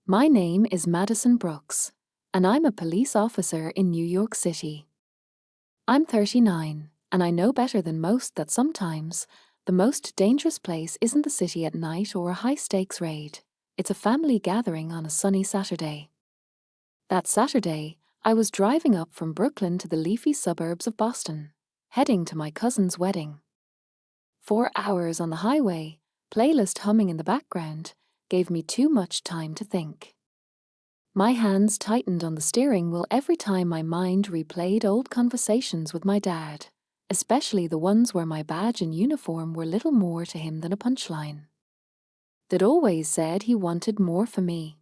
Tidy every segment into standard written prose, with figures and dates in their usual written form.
My name is Madison Brooks, and I'm a police officer in New York City. I'm 39, and I know better than most that sometimes the most dangerous place isn't the city at night or a high-stakes raid. It's a family gathering on a sunny Saturday. That Saturday, I was driving up from Brooklyn to the leafy suburbs of Boston, heading to my cousin's wedding. 4 hours on the highway, playlist humming in the background, gave me too much time to think. My hands tightened on the steering wheel every time my mind replayed old conversations with my dad, especially the ones where my badge and uniform were little more to him than a punchline. They'd always said he wanted more for me.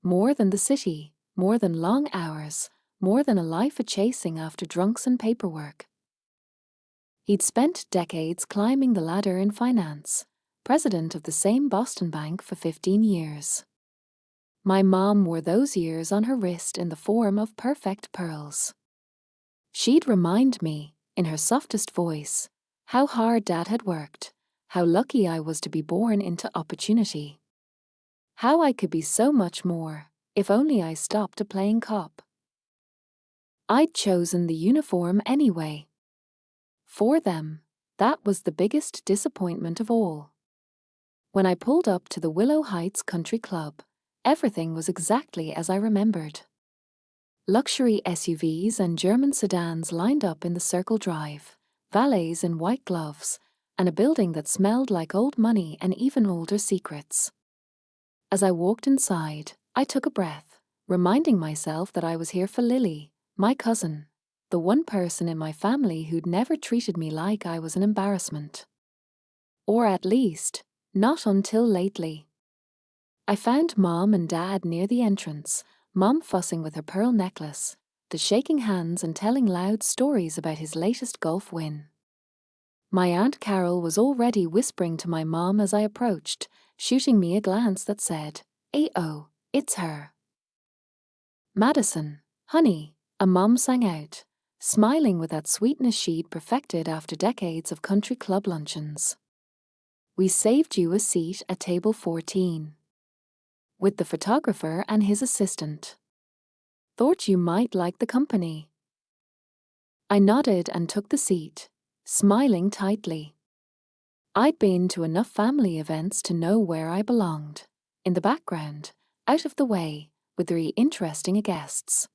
More than the city, more than long hours, more than a life of chasing after drunks and paperwork. He'd spent decades climbing the ladder in finance, president of the same Boston bank for 15 years. My mom wore those years on her wrist in the form of perfect pearls. She'd remind me, in her softest voice, how hard Dad had worked, how lucky I was to be born into opportunity. How I could be so much more, if only I stopped playing cop. I'd chosen the uniform anyway. For them, that was the biggest disappointment of all. When I pulled up to the Willow Heights Country Club, everything was exactly as I remembered. Luxury SUVs and German sedans lined up in the Circle Drive, valets in white gloves, and a building that smelled like old money and even older secrets. As I walked inside, I took a breath, reminding myself that I was here for Lily, my cousin, the one person in my family who'd never treated me like I was an embarrassment. Or at least, not until lately. I found Mom and Dad near the entrance, Mom fussing with her pearl necklace, Dad shaking hands and telling loud stories about his latest golf win. My Aunt Carol was already whispering to my mom as I approached, shooting me a glance that said, "Oh, it's her." "Madison, honey," a mom sang out, smiling with that sweetness she'd perfected after decades of country club luncheons. "We saved you a seat at table 14. With the photographer and his assistant. Thought you might like the company." I nodded and took the seat, smiling tightly. I'd been to enough family events to know where I belonged, in the background, out of the way, with the interesting guests.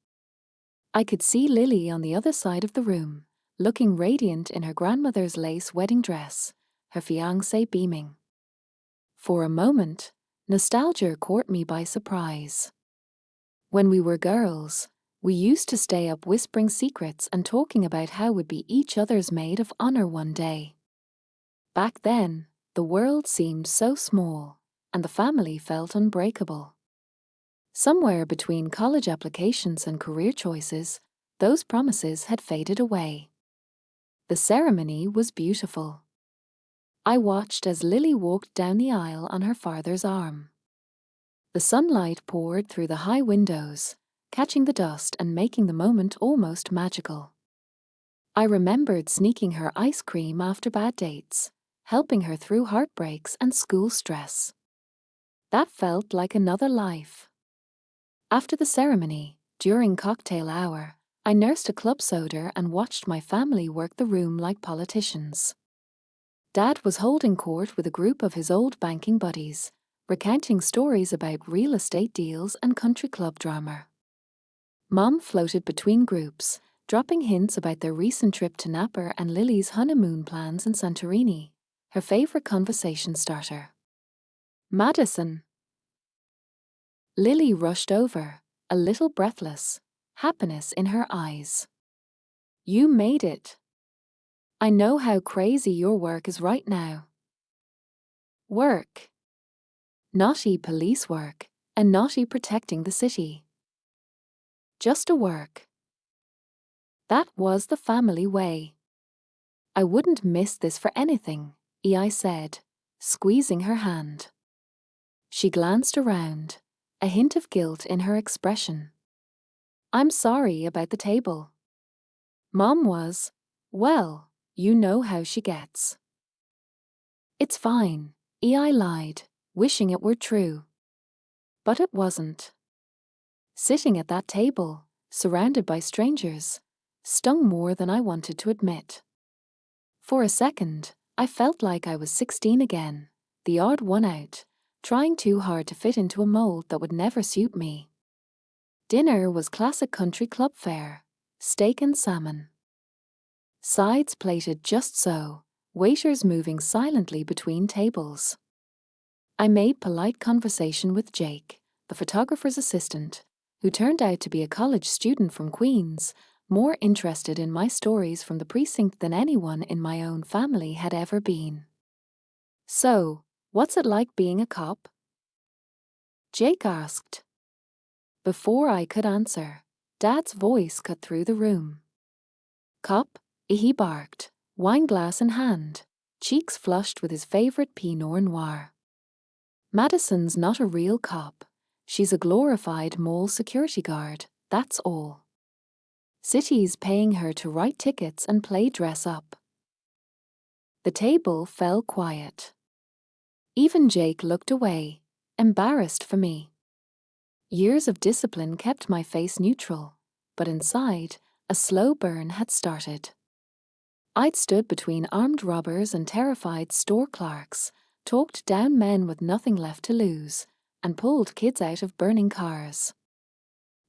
I could see Lily on the other side of the room, looking radiant in her grandmother's lace wedding dress, her fiancé beaming. For a moment, nostalgia caught me by surprise. When we were girls, we used to stay up whispering secrets and talking about how we'd be each other's maid of honor one day. Back then, the world seemed so small, and the family felt unbreakable. Somewhere between college applications and career choices, those promises had faded away. The ceremony was beautiful. I watched as Lily walked down the aisle on her father's arm. The sunlight poured through the high windows, catching the dust and making the moment almost magical. I remembered sneaking her ice cream after bad dates, helping her through heartbreaks and school stress. That felt like another life. After the ceremony, during cocktail hour, I nursed a club soda and watched my family work the room like politicians. Dad was holding court with a group of his old banking buddies, recounting stories about real estate deals and country club drama. Mom floated between groups, dropping hints about their recent trip to Napa and Lily's honeymoon plans in Santorini, her favorite conversation starter. "Madison." Lily rushed over, a little breathless, happiness in her eyes. "You made it. I know how crazy your work is right now." Work. Naughty police work, and naughty protecting the city. Just a work. That was the family way. "I wouldn't miss this for anything," I said, squeezing her hand. She glanced around, a hint of guilt in her expression. "I'm sorry about the table." Mom was, well, you know how she gets. "It's fine," I lied, wishing it were true. But it wasn't. Sitting at that table, surrounded by strangers, stung more than I wanted to admit. For a second, I felt like I was 16 again, the odd one out, trying too hard to fit into a mold that would never suit me. Dinner was classic country club fare, steak and salmon. Sides plated just so, waiters moving silently between tables. I made polite conversation with Jake, the photographer's assistant, who turned out to be a college student from Queens, more interested in my stories from the precinct than anyone in my own family had ever been. "So, what's it like being a cop?" Jake asked. Before I could answer, Dad's voice cut through the room. "Cop," he barked, wine glass in hand, cheeks flushed with his favorite Pinot Noir. "Madison's not a real cop. She's a glorified mall security guard, that's all. City's paying her to write tickets and play dress up." The table fell quiet. Even Jake looked away, embarrassed for me. Years of discipline kept my face neutral, but inside, a slow burn had started. I'd stood between armed robbers and terrified store clerks, talked down men with nothing left to lose, and pulled kids out of burning cars.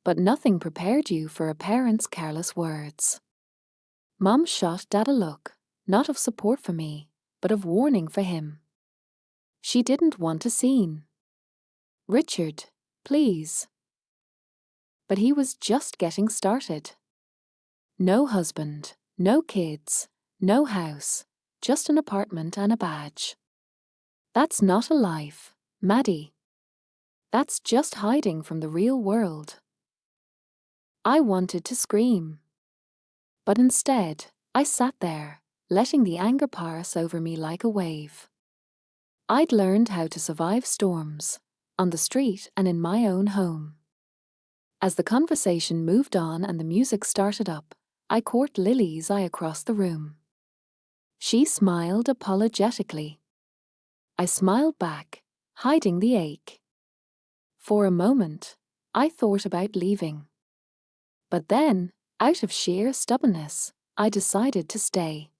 But nothing prepared you for a parent's careless words. Mom shot Dad a look, not of support for me, but of warning for him. She didn't want a scene. "Richard, please." But he was just getting started. No husband, no kids, no house, just an apartment and a badge. That's not a life, Maddie. That's just hiding from the real world. I wanted to scream. But instead, I sat there, letting the anger pass over me like a wave. I'd learned how to survive storms, on the street and in my own home. As the conversation moved on and the music started up, I caught Lily's eye across the room. She smiled apologetically. I smiled back, hiding the ache. For a moment, I thought about leaving. But then, out of sheer stubbornness, I decided to stay.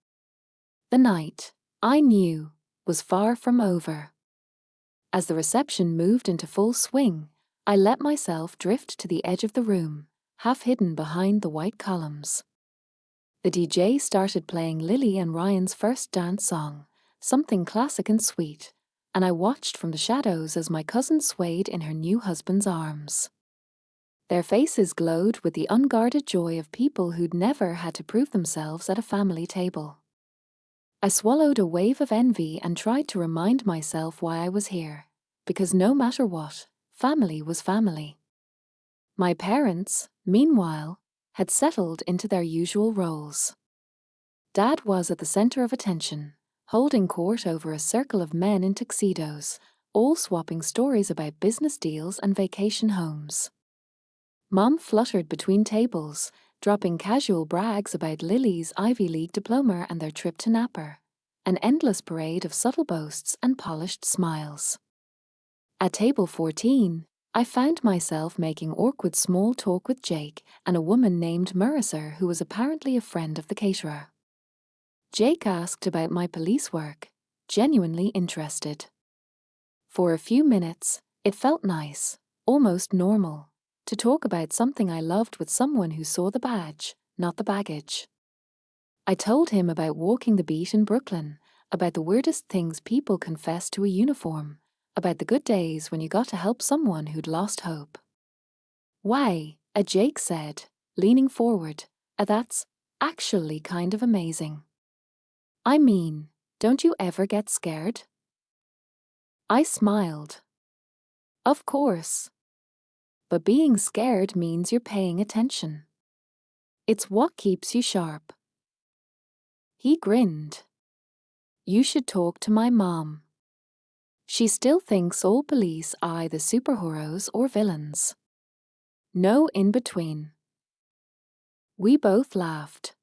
The night, I knew, was far from over. As the reception moved into full swing, I let myself drift to the edge of the room, half hidden behind the white columns. The DJ started playing Lily and Ryan's first dance song, something classic and sweet, and I watched from the shadows as my cousin swayed in her new husband's arms. Their faces glowed with the unguarded joy of people who'd never had to prove themselves at a family table. I swallowed a wave of envy and tried to remind myself why I was here, because no matter what, family was family. My parents, meanwhile, had settled into their usual roles. Dad was at the center of attention, holding court over a circle of men in tuxedos, all swapping stories about business deals and vacation homes. Mom fluttered between tables, dropping casual brags about Lily's Ivy League diploma and their trip to Napa, an endless parade of subtle boasts and polished smiles. At table 14, I found myself making awkward small talk with Jake and a woman named Mercer who was apparently a friend of the caterer. Jake asked about my police work, genuinely interested. For a few minutes, it felt nice, almost normal, to talk about something I loved with someone who saw the badge, not the baggage. I told him about walking the beat in Brooklyn, about the weirdest things people confess to a uniform, about the good days when you got to help someone who'd lost hope. "Why," Jake said, leaning forward, "that's actually kind of amazing. I mean, don't you ever get scared?" I smiled. Of course. But being scared means you're paying attention. It's what keeps you sharp. He grinned. "You should talk to my mom. She still thinks all police are either superheroes or villains. No in between." We both laughed.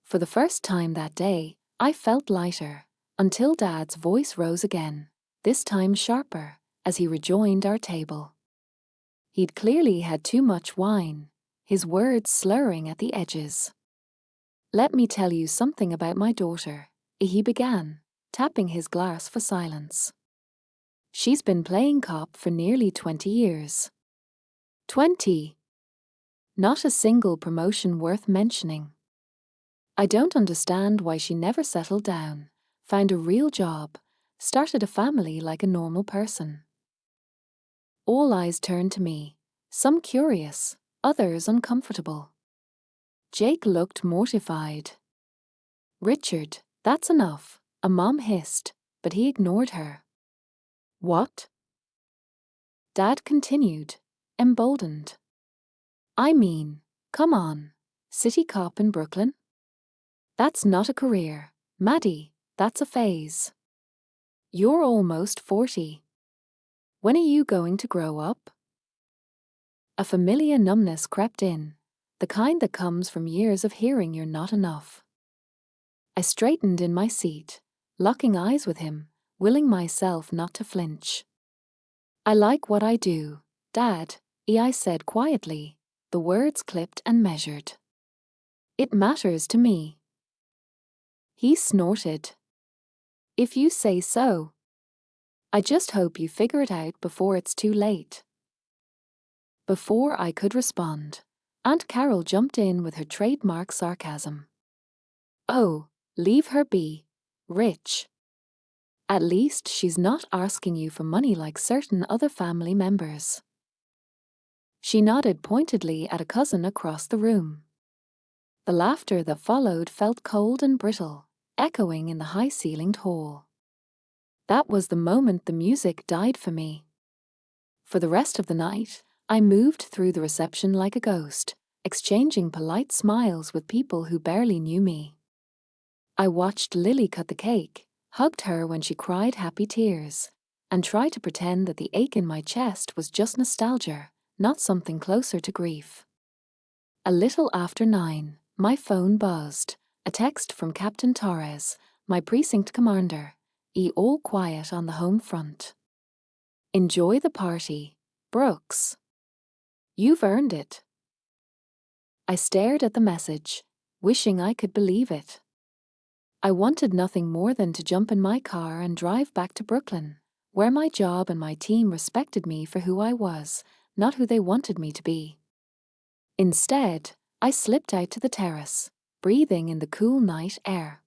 For the first time that day, I felt lighter, until Dad's voice rose again, this time sharper, as he rejoined our table. He'd clearly had too much wine, his words slurring at the edges. "Let me tell you something about my daughter," he began, tapping his glass for silence. "She's been playing cop for nearly 20 years. 20! Not a single promotion worth mentioning. I don't understand why she never settled down, found a real job, started a family like a normal person." All eyes turned to me, some curious, others uncomfortable. Jake looked mortified. "Richard, that's enough," a mom hissed, but he ignored her. "What?" Dad continued, emboldened. "I mean, come on, city cop in Brooklyn? That's not a career, Maddie, that's a phase. You're almost 40. When are you going to grow up?" A familiar numbness crept in, the kind that comes from years of hearing you're not enough. I straightened in my seat, locking eyes with him, willing myself not to flinch. "I like what I do, Dad," I said quietly, the words clipped and measured. "It matters to me." He snorted. "If you say so. I just hope you figure it out before it's too late." Before I could respond, Aunt Carol jumped in with her trademark sarcasm. "Oh, leave her be, Rich. At least she's not asking you for money like certain other family members." She nodded pointedly at a cousin across the room. The laughter that followed felt cold and brittle, echoing in the high-ceilinged hall. That was the moment the music died for me. For the rest of the night, I moved through the reception like a ghost, exchanging polite smiles with people who barely knew me. I watched Lily cut the cake, hugged her when she cried happy tears, and tried to pretend that the ache in my chest was just nostalgia, not something closer to grief. A little after 9, my phone buzzed, a text from Captain Torres, my precinct commander, all quiet on the home front. "Enjoy the party, Brooks. You've earned it." I stared at the message, wishing I could believe it. I wanted nothing more than to jump in my car and drive back to Brooklyn, where my job and my team respected me for who I was, not who they wanted me to be. Instead, I slipped out to the terrace, breathing in the cool night air.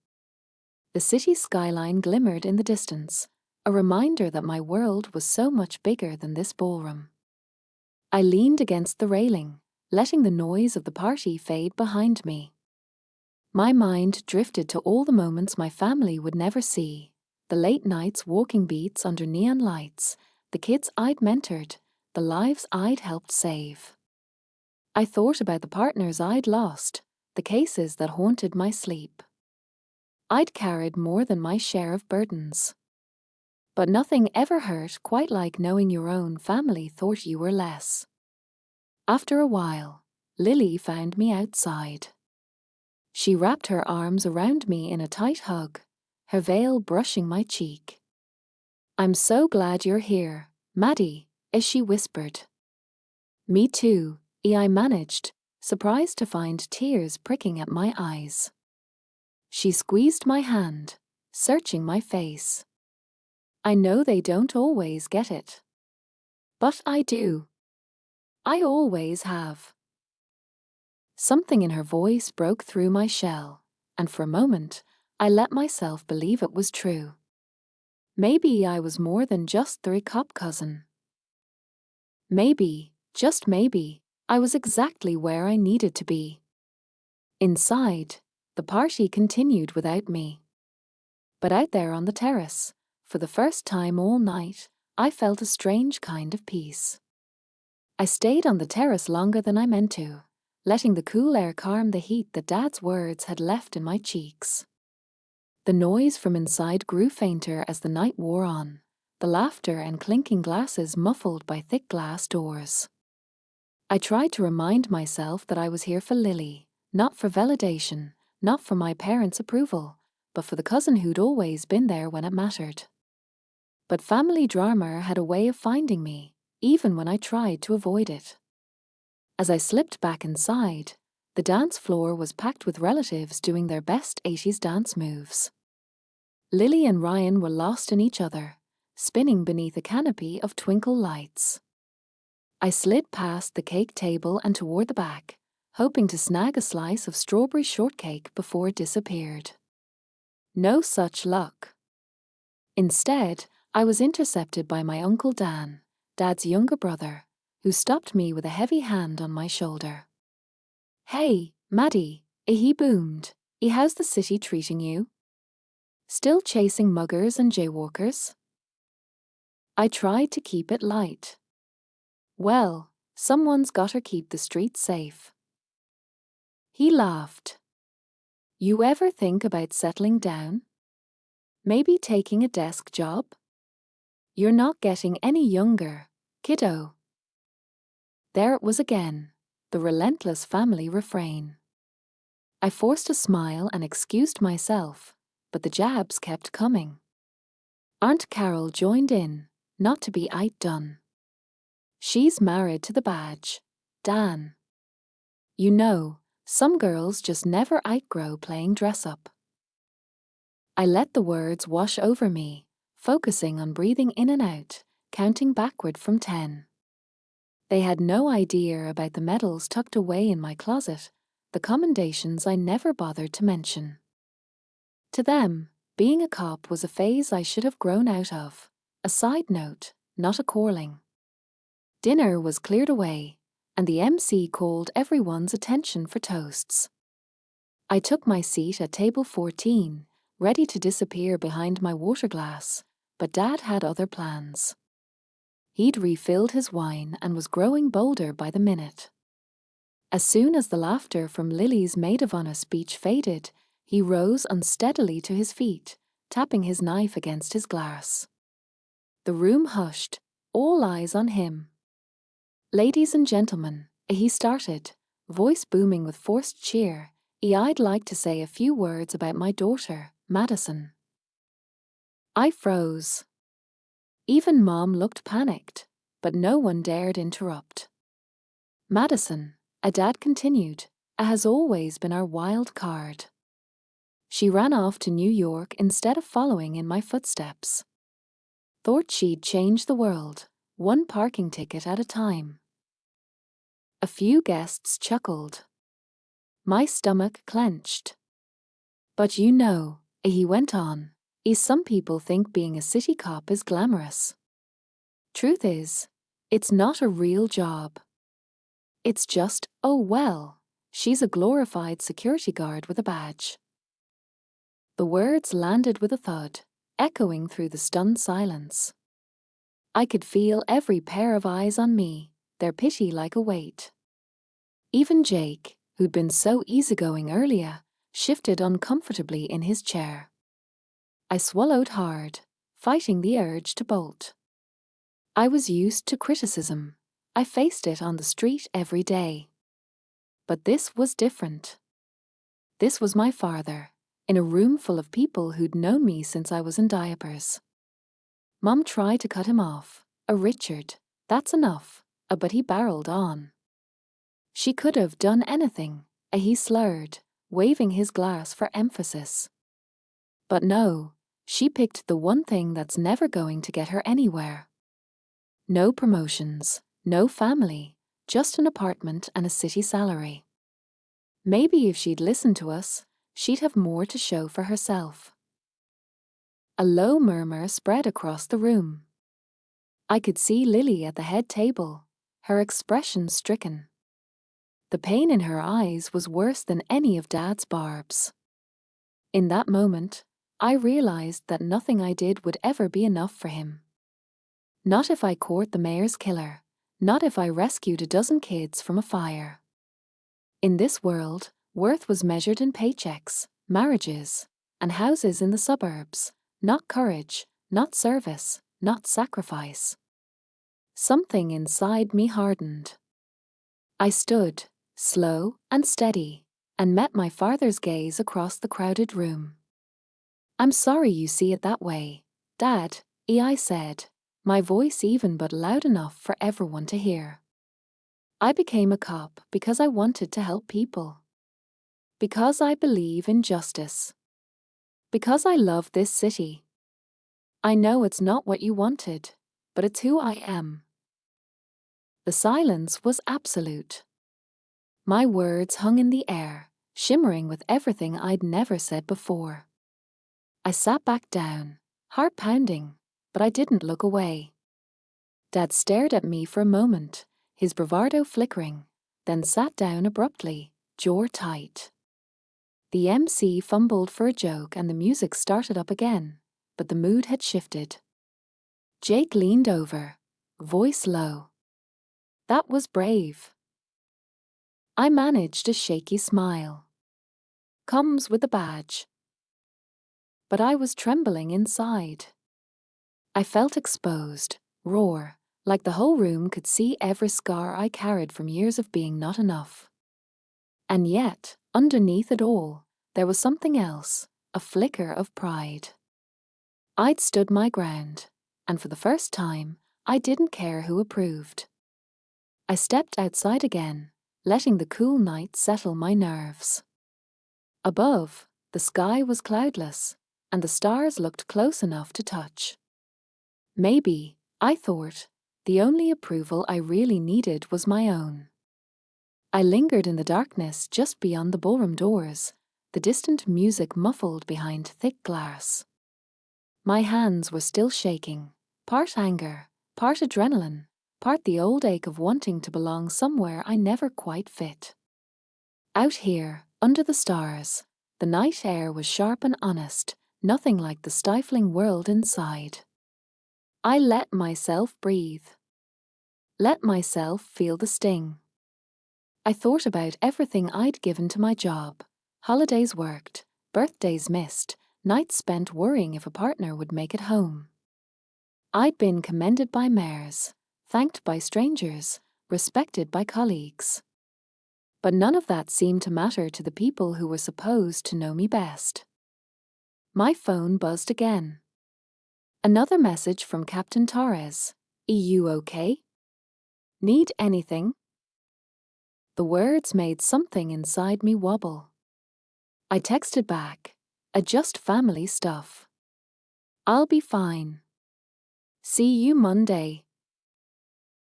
The city skyline glimmered in the distance, a reminder that my world was so much bigger than this ballroom. I leaned against the railing, letting the noise of the party fade behind me. My mind drifted to all the moments my family would never see, the late nights walking beats under neon lights, the kids I'd mentored, the lives I'd helped save. I thought about the partners I'd lost, the cases that haunted my sleep. I'd carried more than my share of burdens. But nothing ever hurt quite like knowing your own family thought you were less. After a while, Lily found me outside. She wrapped her arms around me in a tight hug, her veil brushing my cheek. "I'm so glad you're here, Maddie," as she whispered. "Me too," I managed, surprised to find tears pricking at my eyes. She squeezed my hand, searching my face. "I know they don't always get it. But I do. I always have." Something in her voice broke through my shell, and for a moment, I let myself believe it was true. Maybe I was more than just the cop cousin. Maybe, just maybe, I was exactly where I needed to be. Inside, the party continued without me. But out there on the terrace, for the first time all night, I felt a strange kind of peace. I stayed on the terrace longer than I meant to, letting the cool air calm the heat that Dad's words had left in my cheeks. The noise from inside grew fainter as the night wore on, the laughter and clinking glasses muffled by thick glass doors. I tried to remind myself that I was here for Lily, not for validation, not for my parents' approval, but for the cousin who'd always been there when it mattered. But family drama had a way of finding me, even when I tried to avoid it. As I slipped back inside, the dance floor was packed with relatives doing their best 80s dance moves. Lily and Ryan were lost in each other, spinning beneath a canopy of twinkle lights. I slid past the cake table and toward the back, hoping to snag a slice of strawberry shortcake before it disappeared. No such luck. Instead, I was intercepted by my Uncle Dan, Dad's younger brother, who stopped me with a heavy hand on my shoulder. "Hey, Maddie," he boomed. "How's the city treating you? Still chasing muggers and jaywalkers?" I tried to keep it light. "Well, someone's gotta keep the streets safe." He laughed. "You ever think about settling down? Maybe taking a desk job? You're not getting any younger, kiddo." There it was again, the relentless family refrain. I forced a smile and excused myself, but the jabs kept coming. Aunt Carol joined in, not to be outdone. "She's married to the badge, Dan. You know, some girls just never outgrow playing dress-up." I let the words wash over me, focusing on breathing in and out, counting backward from 10. They had no idea about the medals tucked away in my closet, the commendations I never bothered to mention. To them, being a cop was a phase I should have grown out of, a side note, not a calling. Dinner was cleared away, and the MC called everyone's attention for toasts. I took my seat at table 14, ready to disappear behind my water glass, but Dad had other plans. He'd refilled his wine and was growing bolder by the minute. As soon as the laughter from Lily's maid of honor speech faded, he rose unsteadily to his feet, tapping his knife against his glass. The room hushed, all eyes on him. "Ladies and gentlemen," he started, voice booming with forced cheer, "I'd like to say a few words about my daughter, Madison." I froze. Even Mom looked panicked, but no one dared interrupt. "Madison," Dad continued, "has always been our wild card. She ran off to New York instead of following in my footsteps. Thought she'd change the world, one parking ticket at a time." A few guests chuckled. My stomach clenched. "But you know," he went on, "some people think being a city cop is glamorous. Truth is, it's not a real job. It's just, oh well, she's a glorified security guard with a badge." The words landed with a thud, echoing through the stunned silence. I could feel every pair of eyes on me, their pity like a weight. Even Jake, who'd been so easygoing earlier, shifted uncomfortably in his chair. I swallowed hard, fighting the urge to bolt. I was used to criticism. I faced it on the street every day. But this was different. This was my father, in a room full of people who'd known me since I was in diapers. Mom tried to cut him off. "Richard, that's enough," but he barreled on. "She could have done anything," he slurred, waving his glass for emphasis. "But no, she picked the one thing that's never going to get her anywhere. No promotions, no family, just an apartment and a city salary. Maybe if she'd listened to us, she'd have more to show for herself." A low murmur spread across the room. I could see Lily at the head table, her expression stricken. The pain in her eyes was worse than any of Dad's barbs. In that moment, I realized that nothing I did would ever be enough for him. Not if I caught the mayor's killer, not if I rescued a dozen kids from a fire. In this world, worth was measured in paychecks, marriages, and houses in the suburbs, not courage, not service, not sacrifice. Something inside me hardened. I stood, slow and steady, and met my father's gaze across the crowded room. "I'm sorry you see it that way, Dad," I said, my voice even but loud enough for everyone to hear. I became a cop because I wanted to help people. Because I believe in justice. Because I love this city. I know it's not what you wanted, but it's who I am. The silence was absolute. My words hung in the air, shimmering with everything I'd never said before. I sat back down, heart pounding, but I didn't look away. Dad stared at me for a moment, his bravado flickering, then sat down abruptly, jaw tight. The MC fumbled for a joke and the music started up again, but the mood had shifted. Jake leaned over, voice low. That was brave. I managed a shaky smile. Comes with a badge. But I was trembling inside. I felt exposed, raw, like the whole room could see every scar I carried from years of being not enough. And yet, underneath it all, there was something else, a flicker of pride. I'd stood my ground, and for the first time, I didn't care who approved. I stepped outside again, letting the cool night settle my nerves. Above, the sky was cloudless, and the stars looked close enough to touch. Maybe, I thought, the only approval I really needed was my own. I lingered in the darkness just beyond the ballroom doors, the distant music muffled behind thick glass. My hands were still shaking, part anger, part adrenaline, part the old ache of wanting to belong somewhere I never quite fit. Out here, under the stars, the night air was sharp and honest, nothing like the stifling world inside. I let myself breathe. Let myself feel the sting. I thought about everything I'd given to my job, holidays worked, birthdays missed, nights spent worrying if a partner would make it home. I'd been commended by mayors, thanked by strangers, respected by colleagues. But none of that seemed to matter to the people who were supposed to know me best. My phone buzzed again. Another message from Captain Torres. "You okay? Need anything?" The words made something inside me wobble. I texted back, "Just family stuff. I'll be fine. See you Monday."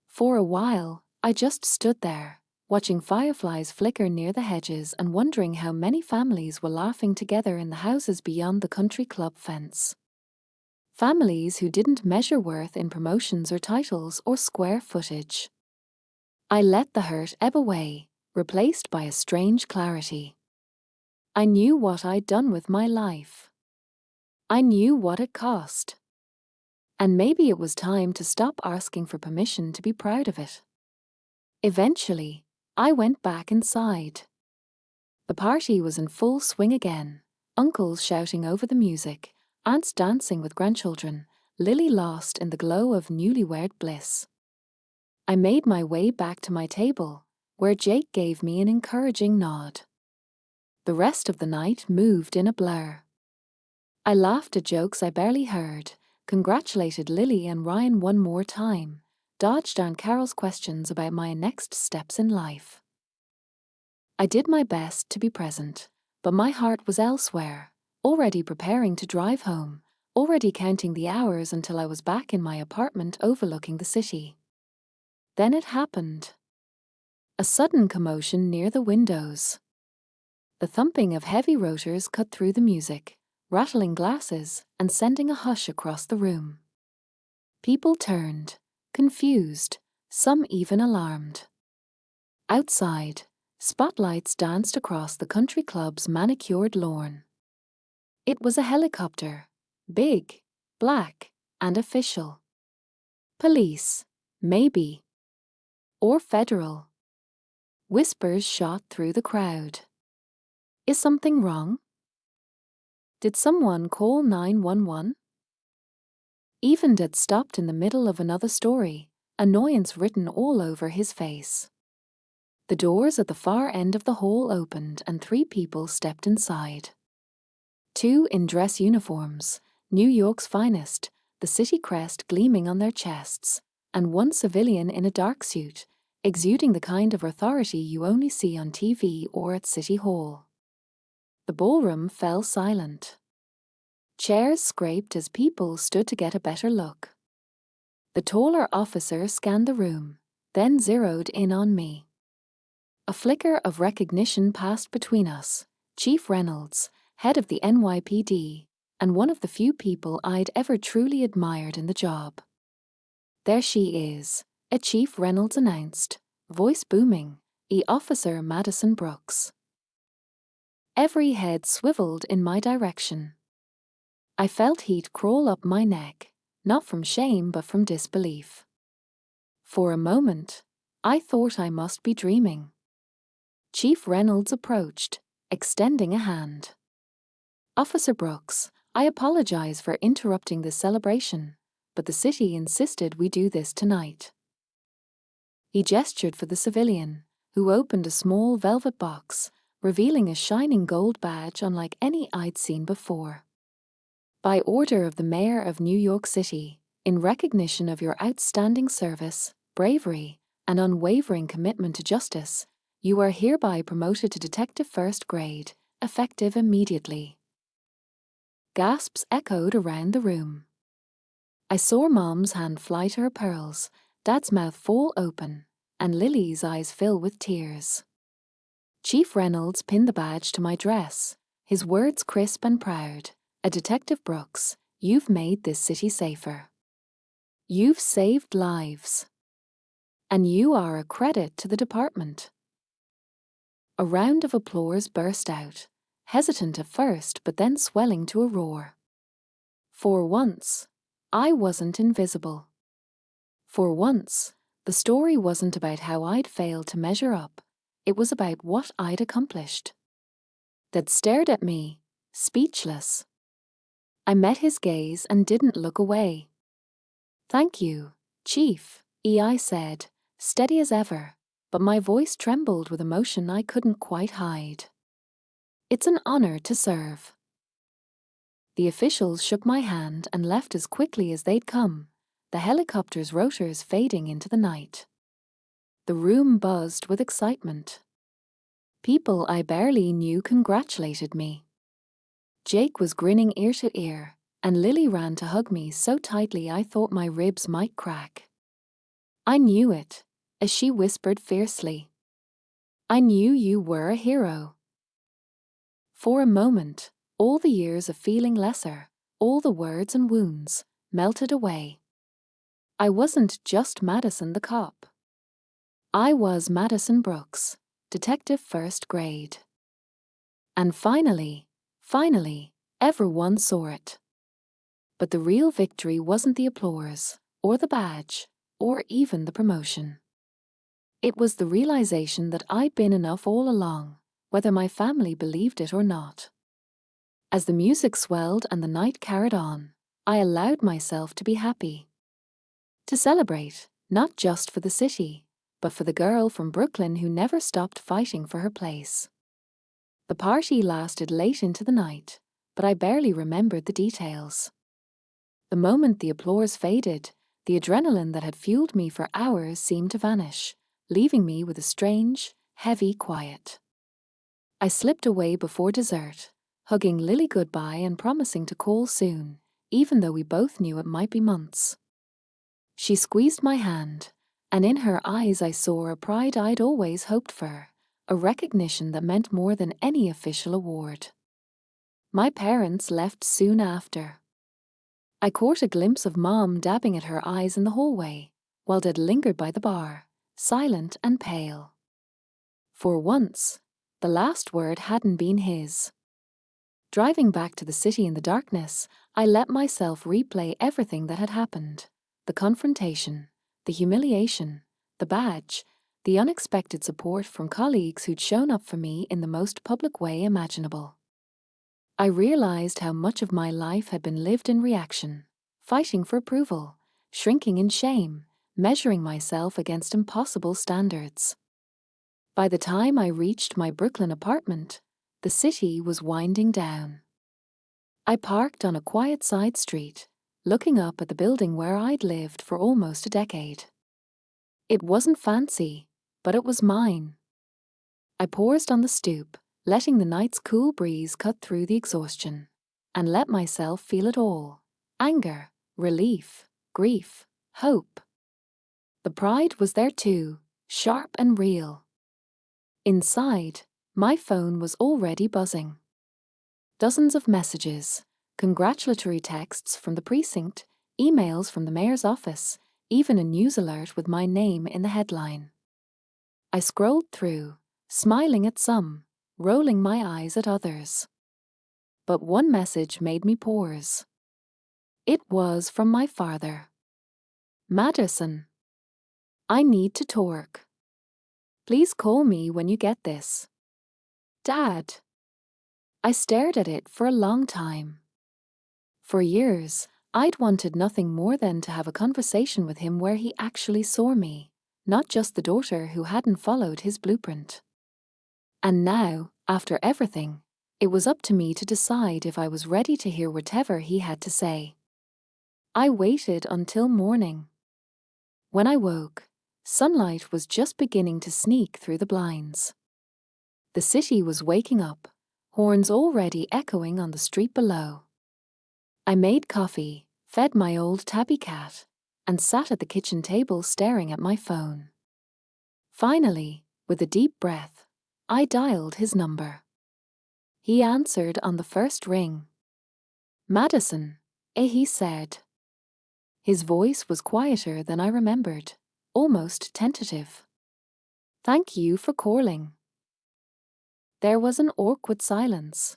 For a while, I just stood there, watching fireflies flicker near the hedges and wondering how many families were laughing together in the houses beyond the country club fence. Families who didn't measure worth in promotions or titles or square footage. I let the hurt ebb away, replaced by a strange clarity. I knew what I'd done with my life. I knew what it cost. And maybe it was time to stop asking for permission to be proud of it. Eventually, I went back inside. The party was in full swing again, uncles shouting over the music, aunts dancing with grandchildren, Lily lost in the glow of newlywed bliss. I made my way back to my table, where Jake gave me an encouraging nod. The rest of the night moved in a blur. I laughed at jokes I barely heard, congratulated Lily and Ryan one more time, dodged Aunt Carol's questions about my next steps in life. I did my best to be present, but my heart was elsewhere, already preparing to drive home, already counting the hours until I was back in my apartment overlooking the city. Then it happened. A sudden commotion near the windows. The thumping of heavy rotors cut through the music, rattling glasses and sending a hush across the room. People turned, confused, some even alarmed. Outside, spotlights danced across the country club's manicured lawn. It was a helicopter, big, black, and official. Police, maybe. Or federal. Whispers shot through the crowd. Is something wrong? Did someone call 911? Even Dad stopped in the middle of another story, annoyance written all over his face. The doors at the far end of the hall opened and 3 people stepped inside. 2 in dress uniforms, New York's finest, the city crest gleaming on their chests, and one civilian in a dark suit, exuding the kind of authority you only see on TV or at City Hall. The ballroom fell silent. Chairs scraped as people stood to get a better look. The taller officer scanned the room, then zeroed in on me. A flicker of recognition passed between us. Chief Reynolds, head of the NYPD, and one of the few people I'd ever truly admired in the job. "There she is," a Chief Reynolds announced, voice booming, Officer Madison Brooks. Every head swiveled in my direction. I felt heat crawl up my neck, not from shame but from disbelief. For a moment, I thought I must be dreaming. Chief Reynolds approached, extending a hand. "Officer Brooks, I apologize for interrupting this celebration, but the city insisted we do this tonight." He gestured for the civilian, who opened a small velvet box, revealing a shining gold badge unlike any I'd seen before. "By order of the Mayor of New York City, in recognition of your outstanding service, bravery, and unwavering commitment to justice, you are hereby promoted to Detective First Grade, effective immediately." Gasps echoed around the room. I saw Mom's hand fly to her pearls, Dad's mouth fall open, and Lily's eyes fill with tears. Chief Reynolds pinned the badge to my dress, his words crisp and proud. "A Detective Brooks, you've made this city safer. You've saved lives. And you are a credit to the department." A round of applause burst out, hesitant at first but then swelling to a roar. For once, I wasn't invisible. For once, the story wasn't about how I'd failed to measure up, it was about what I'd accomplished. Dad stared at me, speechless. I met his gaze and didn't look away. "Thank you, Chief," I said, steady as ever, but my voice trembled with emotion I couldn't quite hide. "It's an honor to serve." The officials shook my hand and left as quickly as they'd come, the helicopter's rotors fading into the night. The room buzzed with excitement. People I barely knew congratulated me. Jake was grinning ear to ear, and Lily ran to hug me so tightly I thought my ribs might crack. "I knew it," as she whispered fiercely. "I knew you were a hero." For a moment, all the years of feeling lesser, all the words and wounds, melted away. I wasn't just Madison the cop. I was Madison Brooks, Detective First Grade. And finally, everyone saw it. But the real victory wasn't the applause, or the badge, or even the promotion. It was the realization that I'd been enough all along, whether my family believed it or not. As the music swelled and the night carried on, I allowed myself to be happy. To celebrate, not just for the city, but for the girl from Brooklyn who never stopped fighting for her place. The party lasted late into the night, but I barely remembered the details. The moment the applause faded, the adrenaline that had fueled me for hours seemed to vanish, leaving me with a strange, heavy quiet. I slipped away before dessert, hugging Lily goodbye and promising to call soon, even though we both knew it might be months. She squeezed my hand, and in her eyes I saw a pride I'd always hoped for, a recognition that meant more than any official award. My parents left soon after. I caught a glimpse of Mom dabbing at her eyes in the hallway, while Dad lingered by the bar, silent and pale. For once, the last word hadn't been his. Driving back to the city in the darkness, I let myself replay everything that had happened. The confrontation, the humiliation, the badge, the unexpected support from colleagues who'd shown up for me in the most public way imaginable. I realized how much of my life had been lived in reaction, fighting for approval, shrinking in shame, measuring myself against impossible standards. By the time I reached my Brooklyn apartment, the city was winding down. I parked on a quiet side street, looking up at the building where I'd lived for almost a decade. It wasn't fancy, but it was mine. I paused on the stoop, letting the night's cool breeze cut through the exhaustion, and let myself feel it all: anger, relief, grief, hope. The pride was there too, sharp and real. Inside, my phone was already buzzing. Dozens of messages, congratulatory texts from the precinct, emails from the mayor's office, even a news alert with my name in the headline. I scrolled through, smiling at some, rolling my eyes at others. But one message made me pause. It was from my father. "Madison, I need to talk. Please call me when you get this." "Dad." I stared at it for a long time. For years, I'd wanted nothing more than to have a conversation with him where he actually saw me, not just the daughter who hadn't followed his blueprint. And now, after everything, it was up to me to decide if I was ready to hear whatever he had to say. I waited until morning. When I woke, sunlight was just beginning to sneak through the blinds. The city was waking up, horns already echoing on the street below. I made coffee, fed my old tabby cat, and sat at the kitchen table staring at my phone. Finally, with a deep breath, I dialed his number. He answered on the first ring. "Madison," he said. His voice was quieter than I remembered, almost tentative. "Thank you for calling." There was an awkward silence.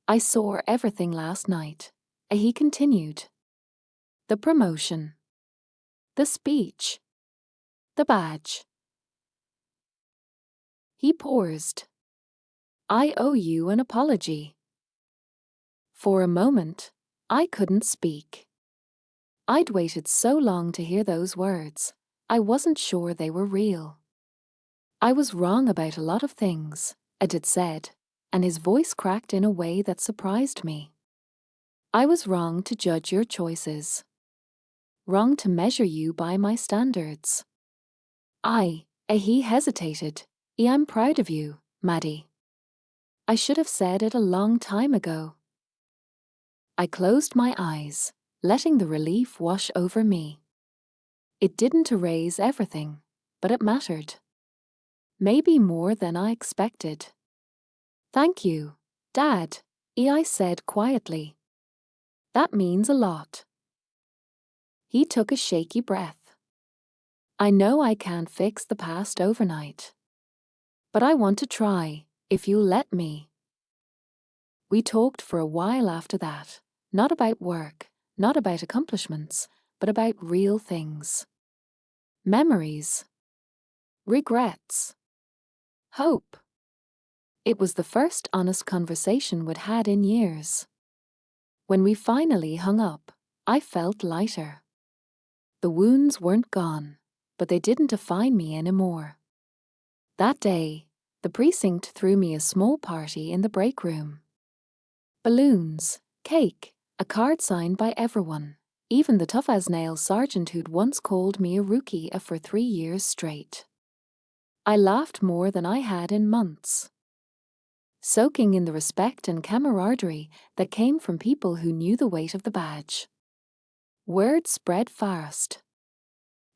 "I saw everything last night," he continued. "The promotion, the speech, the badge." He paused. "I owe you an apology." For a moment, I couldn't speak. I'd waited so long to hear those words, I wasn't sure they were real. I was wrong about a lot of things, Ed said, and his voice cracked in a way that surprised me. I was wrong to judge your choices. Wrong to measure you by my standards. He hesitated. "I'm proud of you, Maddie." I should have said it a long time ago. I closed my eyes, letting the relief wash over me. It didn't erase everything, but it mattered. Maybe more than I expected. "Thank you, Dad," I said quietly. "That means a lot." He took a shaky breath. "I know I can't fix the past overnight, but I want to try, if you'll let me." We talked for a while after that, not about work, not about accomplishments, but about real things. Memories. Regrets. Hope. It was the first honest conversation we'd had in years. When we finally hung up, I felt lighter. The wounds weren't gone, but they didn't define me anymore. That day, the precinct threw me a small party in the break room. Balloons, cake, a card signed by everyone, even the tough-as-nails sergeant who'd once called me a rookie for 3 years straight. I laughed more than I had in months, soaking in the respect and camaraderie that came from people who knew the weight of the badge. Word spread fast.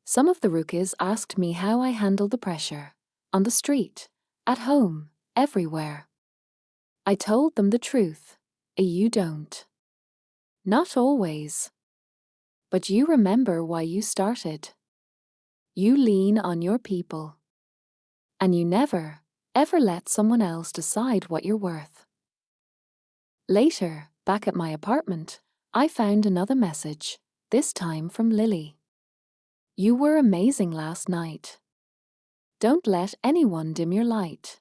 Some of the rookies asked me how I handled the pressure, on the street, at home, everywhere. I told them the truth. You don't. Not always. But you remember why you started. You lean on your people. And you never, ever let someone else decide what you're worth. Later, back at my apartment, I found another message, this time from Lily. "You were amazing last night. Don't let anyone dim your light.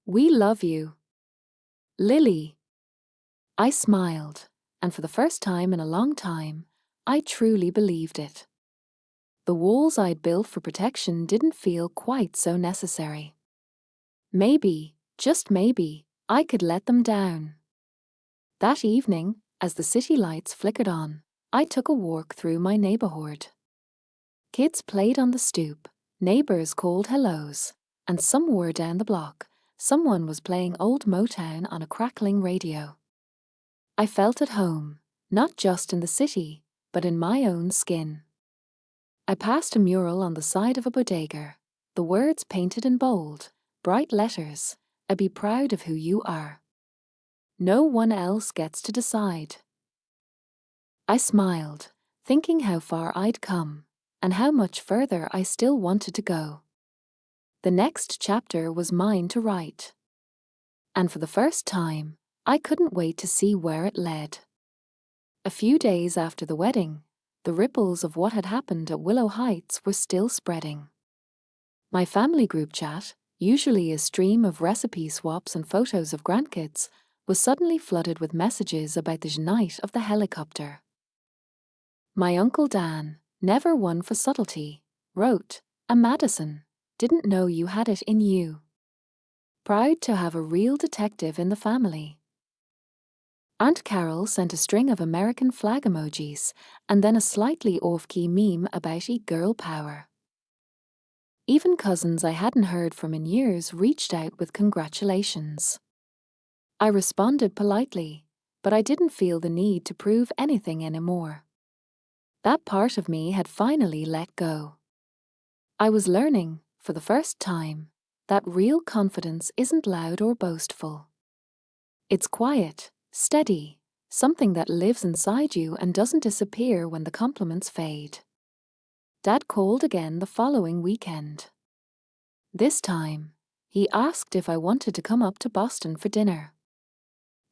We love you. Lily." I smiled, and for the first time in a long time, I truly believed it. The walls I'd built for protection didn't feel quite so necessary. Maybe, just maybe, I could let them down. That evening, as the city lights flickered on, I took a walk through my neighborhood. Kids played on the stoop, neighbors called hellos, and somewhere down the block, someone was playing old Motown on a crackling radio. I felt at home, not just in the city, but in my own skin. I passed a mural on the side of a bodega, the words painted in bold, bright letters, "Be proud of who you are. No one else gets to decide." I smiled, thinking how far I'd come, and how much further I still wanted to go. The next chapter was mine to write. And for the first time, I couldn't wait to see where it led. A few days after the wedding, the ripples of what had happened at Willow Heights were still spreading. My family group chat, usually a stream of recipe swaps and photos of grandkids, was suddenly flooded with messages about the night of the helicopter. My Uncle Dan, never one for subtlety, wrote, "A Madison, didn't know you had it in you. Proud to have a real detective in the family." Aunt Carol sent a string of American flag emojis and then a slightly off-key meme about girl power. Even cousins I hadn't heard from in years reached out with congratulations. I responded politely, but I didn't feel the need to prove anything anymore. That part of me had finally let go. I was learning, for the first time, that real confidence isn't loud or boastful. It's quiet, steady, something that lives inside you and doesn't disappear when the compliments fade. Dad called again the following weekend. This time, he asked if I wanted to come up to Boston for dinner.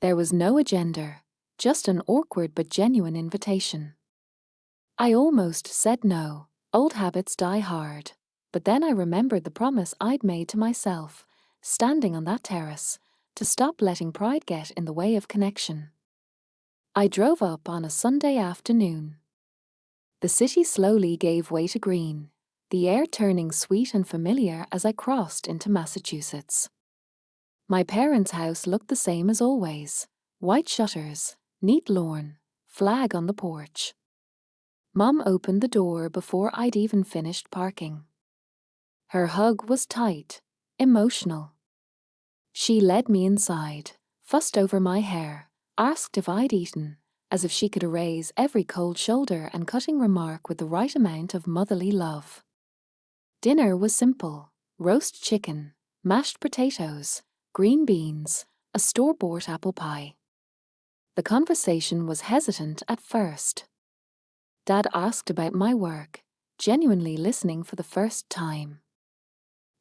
There was no agenda, just an awkward but genuine invitation. I almost said no, old habits die hard, but then I remembered the promise I'd made to myself, standing on that terrace, to stop letting pride get in the way of connection. I drove up on a Sunday afternoon. The city slowly gave way to green, the air turning sweet and familiar as I crossed into Massachusetts. My parents' house looked the same as always, white shutters, neat lawn, flag on the porch. Mom opened the door before I'd even finished parking. Her hug was tight, emotional. She led me inside, fussed over my hair, asked if I'd eaten, as if she could erase every cold shoulder and cutting remark with the right amount of motherly love. Dinner was simple: roast chicken, mashed potatoes, green beans, a store-bought apple pie. The conversation was hesitant at first. Dad asked about my work, genuinely listening for the first time.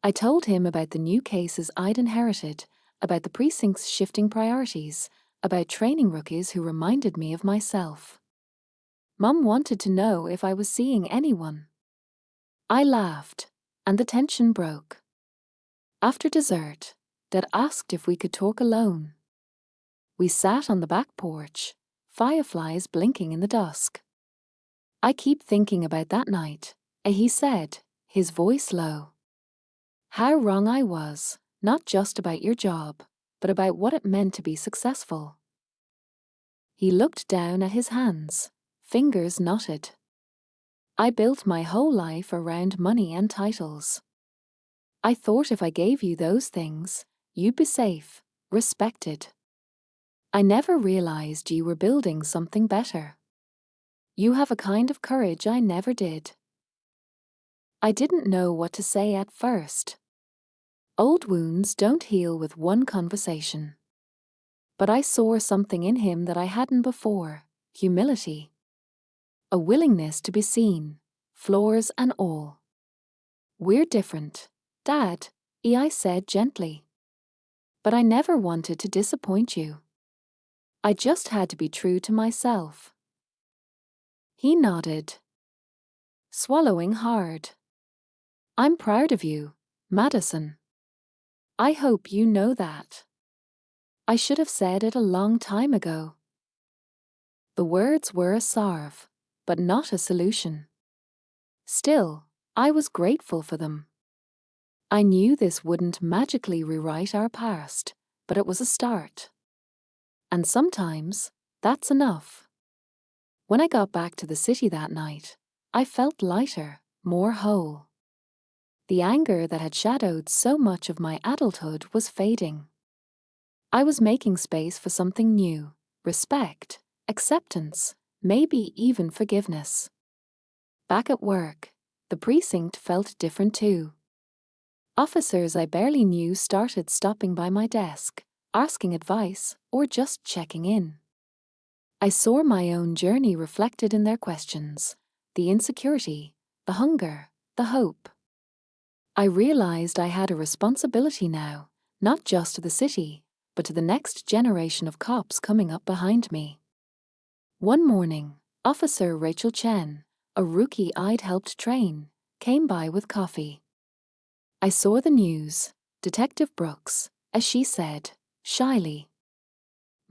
I told him about the new cases I'd inherited, about the precinct's shifting priorities, about training rookies who reminded me of myself. Mum wanted to know if I was seeing anyone. I laughed, and the tension broke. After dessert, Dad asked if we could talk alone. We sat on the back porch, fireflies blinking in the dusk. "I keep thinking about that night," he said, his voice low. "How wrong I was, not just about your job, but about what it meant to be successful." He looked down at his hands, fingers knotted. "I built my whole life around money and titles. I thought if I gave you those things, you'd be safe, respected. I never realized you were building something better. You have a kind of courage I never did." I didn't know what to say at first. Old wounds don't heal with one conversation. But I saw something in him that I hadn't before: humility. A willingness to be seen, flaws and all. "We're different, Dad," I said gently. "But I never wanted to disappoint you. I just had to be true to myself." He nodded, swallowing hard. "I'm proud of you, Madison. I hope you know that. I should have said it a long time ago." The words were a salve, but not a solution. Still, I was grateful for them. I knew this wouldn't magically rewrite our past, but it was a start. And sometimes, that's enough. When I got back to the city that night, I felt lighter, more whole. The anger that had shadowed so much of my adulthood was fading. I was making space for something new: respect, acceptance, maybe even forgiveness. Back at work, the precinct felt different too. Officers I barely knew started stopping by my desk, asking advice, or just checking in. I saw my own journey reflected in their questions: the insecurity, the hunger, the hope. I realized I had a responsibility now, not just to the city, but to the next generation of cops coming up behind me. One morning, Officer Rachel Chen, a rookie I'd helped train, came by with coffee. I saw the news, Detective Brooks, as she said, shyly.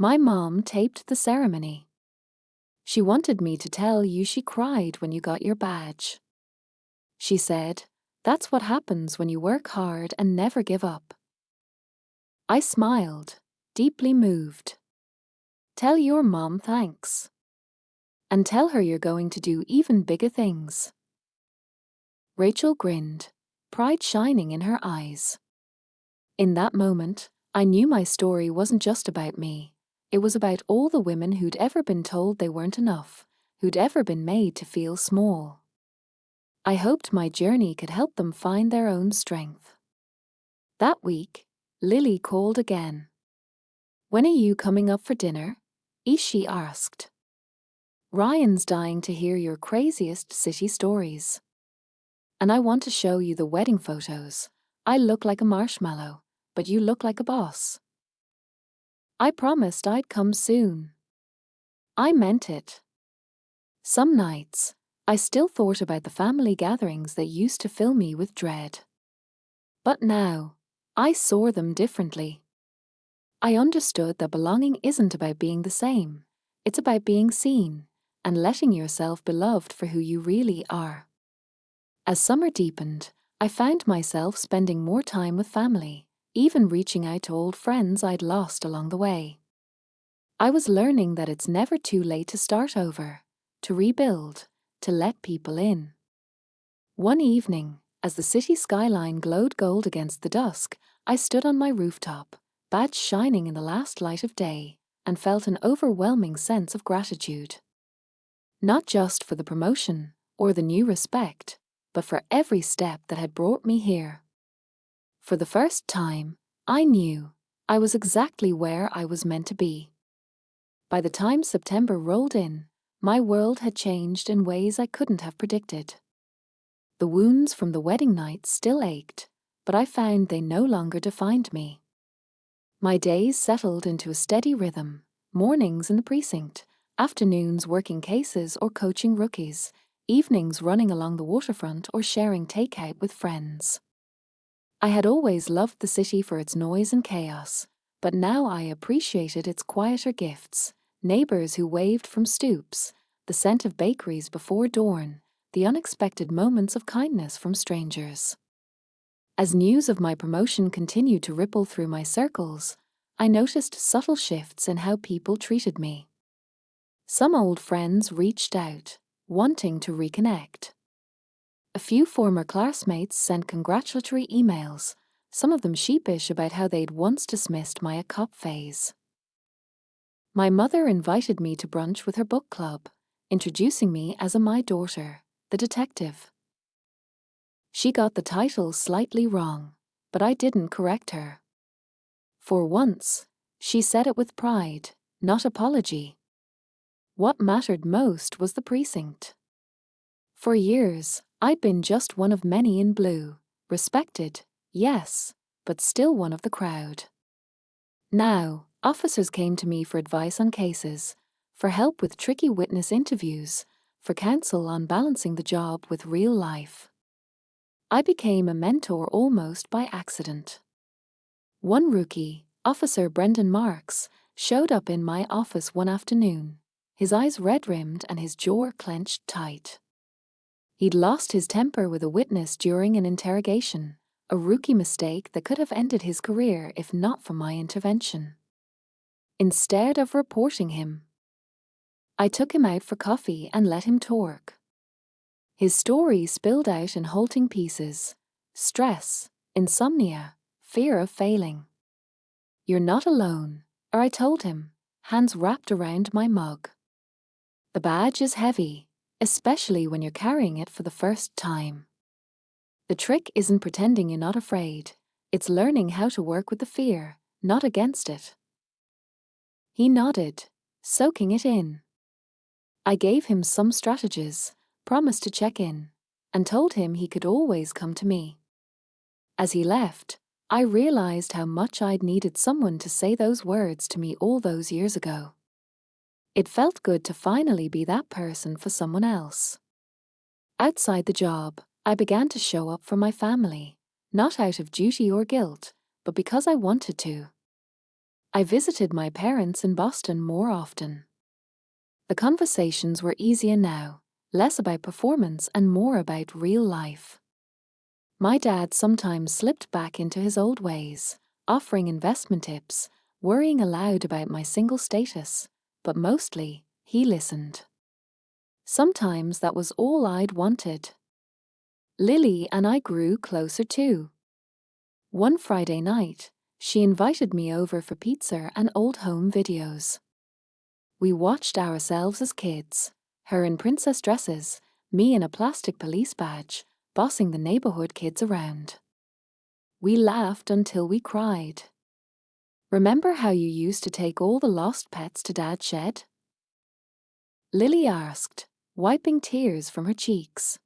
My mom taped the ceremony. She wanted me to tell you she cried when you got your badge. She said, that's what happens when you work hard and never give up. I smiled, deeply moved. Tell your mom thanks. And tell her you're going to do even bigger things. Rachel grinned, pride shining in her eyes. In that moment, I knew my story wasn't just about me. It was about all the women who'd ever been told they weren't enough, who'd ever been made to feel small. I hoped my journey could help them find their own strength. That week, Lily called again. When are you coming up for dinner? She asked. Ryan's dying to hear your craziest city stories. And I want to show you the wedding photos. I look like a marshmallow, but you look like a boss. I promised I'd come soon. I meant it. Some nights, I still thought about the family gatherings that used to fill me with dread. But now, I saw them differently. I understood that belonging isn't about being the same. It's about being seen and letting yourself be loved for who you really are. As summer deepened, I found myself spending more time with family, even reaching out to old friends I'd lost along the way. I was learning that it's never too late to start over, to rebuild, to let people in. One evening, as the city skyline glowed gold against the dusk, I stood on my rooftop, badge shining in the last light of day, and felt an overwhelming sense of gratitude. Not just for the promotion or the new respect, but for every step that had brought me here. For the first time, I knew I was exactly where I was meant to be. By the time September rolled in, my world had changed in ways I couldn't have predicted. The wounds from the wedding night still ached, but I found they no longer defined me. My days settled into a steady rhythm: mornings in the precinct, afternoons working cases or coaching rookies, evenings running along the waterfront or sharing takeout with friends. I had always loved the city for its noise and chaos, but now I appreciated its quieter gifts: neighbors who waved from stoops, the scent of bakeries before dawn, the unexpected moments of kindness from strangers. As news of my promotion continued to ripple through my circles, I noticed subtle shifts in how people treated me. Some old friends reached out, wanting to reconnect. A few former classmates sent congratulatory emails, some of them sheepish about how they'd once dismissed my cop phase. My mother invited me to brunch with her book club, introducing me as my daughter, the detective. She got the title slightly wrong, but I didn't correct her. For once, she said it with pride, not apology. What mattered most was the precinct. For years, I'd been just one of many in blue, respected, yes, but still one of the crowd. Now, officers came to me for advice on cases, for help with tricky witness interviews, for counsel on balancing the job with real life. I became a mentor almost by accident. One rookie, Officer Brendan Marks, showed up in my office one afternoon, his eyes red-rimmed and his jaw clenched tight. He'd lost his temper with a witness during an interrogation, a rookie mistake that could have ended his career if not for my intervention. Instead of reporting him, I took him out for coffee and let him talk. His story spilled out in halting pieces: stress, insomnia, fear of failing. "You're not alone," I told him, hands wrapped around my mug. "The badge is heavy, especially when you're carrying it for the first time. The trick isn't pretending you're not afraid. It's learning how to work with the fear, not against it." He nodded, soaking it in. I gave him some strategies, promised to check in, and told him he could always come to me. As he left, I realized how much I'd needed someone to say those words to me all those years ago. It felt good to finally be that person for someone else. Outside the job, I began to show up for my family, not out of duty or guilt, but because I wanted to. I visited my parents in Boston more often. The conversations were easier now, less about performance and more about real life. My dad sometimes slipped back into his old ways, offering investment tips, worrying aloud about my single status, but mostly, he listened. Sometimes that was all I'd wanted. Lily and I grew closer too. One Friday night, she invited me over for pizza and old home videos. We watched ourselves as kids, her in princess dresses, me in a plastic police badge, bossing the neighborhood kids around. We laughed until we cried. "Remember how you used to take all the lost pets to Dad's shed?" Lily asked, wiping tears from her cheeks.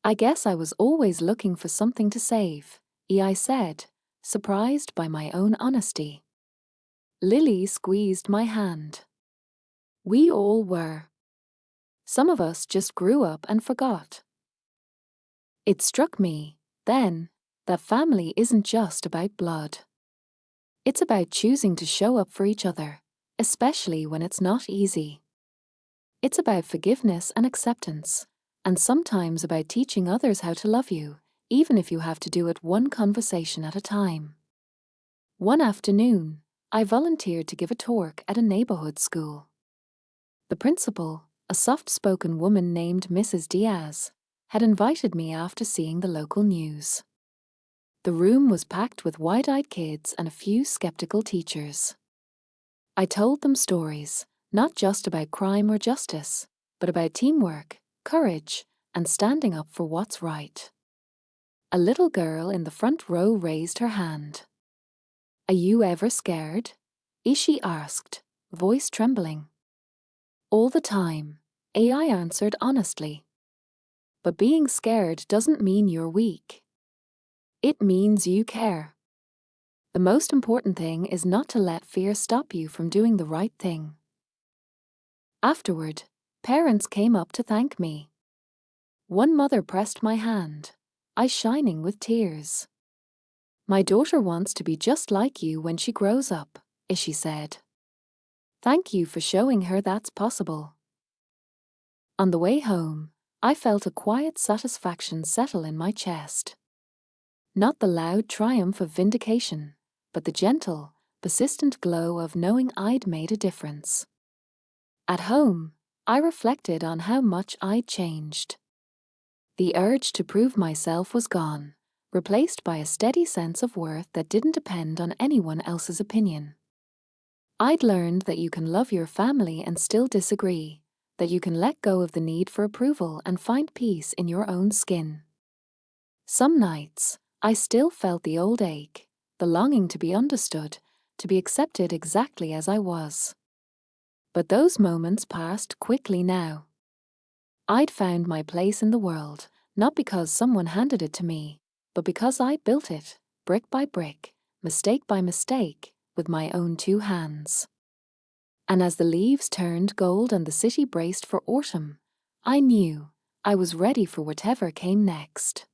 "I guess I was always looking for something to save," I said, surprised by my own honesty. Lily squeezed my hand. We all were. Some of us just grew up and forgot. It struck me, then, that family isn't just about blood. It's about choosing to show up for each other, especially when it's not easy. It's about forgiveness and acceptance, and sometimes about teaching others how to love you, even if you have to do it one conversation at a time. One afternoon, I volunteered to give a talk at a neighborhood school. The principal, a soft-spoken woman named Mrs. Diaz, had invited me after seeing the local news. The room was packed with wide-eyed kids and a few skeptical teachers. I told them stories, not just about crime or justice, but about teamwork, courage, and standing up for what's right. A little girl in the front row raised her hand. "Are you ever scared?" she asked, voice trembling. "All the time," I answered honestly. "But being scared doesn't mean you're weak. It means you care. The most important thing is not to let fear stop you from doing the right thing." Afterward, parents came up to thank me. One mother pressed my hand, eyes shining with tears. "My daughter wants to be just like you when she grows up," she said. "Thank you for showing her that's possible." On the way home, I felt a quiet satisfaction settle in my chest. Not the loud triumph of vindication, but the gentle, persistent glow of knowing I'd made a difference. At home, I reflected on how much I'd changed. The urge to prove myself was gone, replaced by a steady sense of worth that didn't depend on anyone else's opinion. I'd learned that you can love your family and still disagree, that you can let go of the need for approval and find peace in your own skin. Some nights, I still felt the old ache, the longing to be understood, to be accepted exactly as I was. But those moments passed quickly now. I'd found my place in the world, not because someone handed it to me, but because I built it, brick by brick, mistake by mistake, with my own two hands. And as the leaves turned gold and the city braced for autumn, I knew I was ready for whatever came next.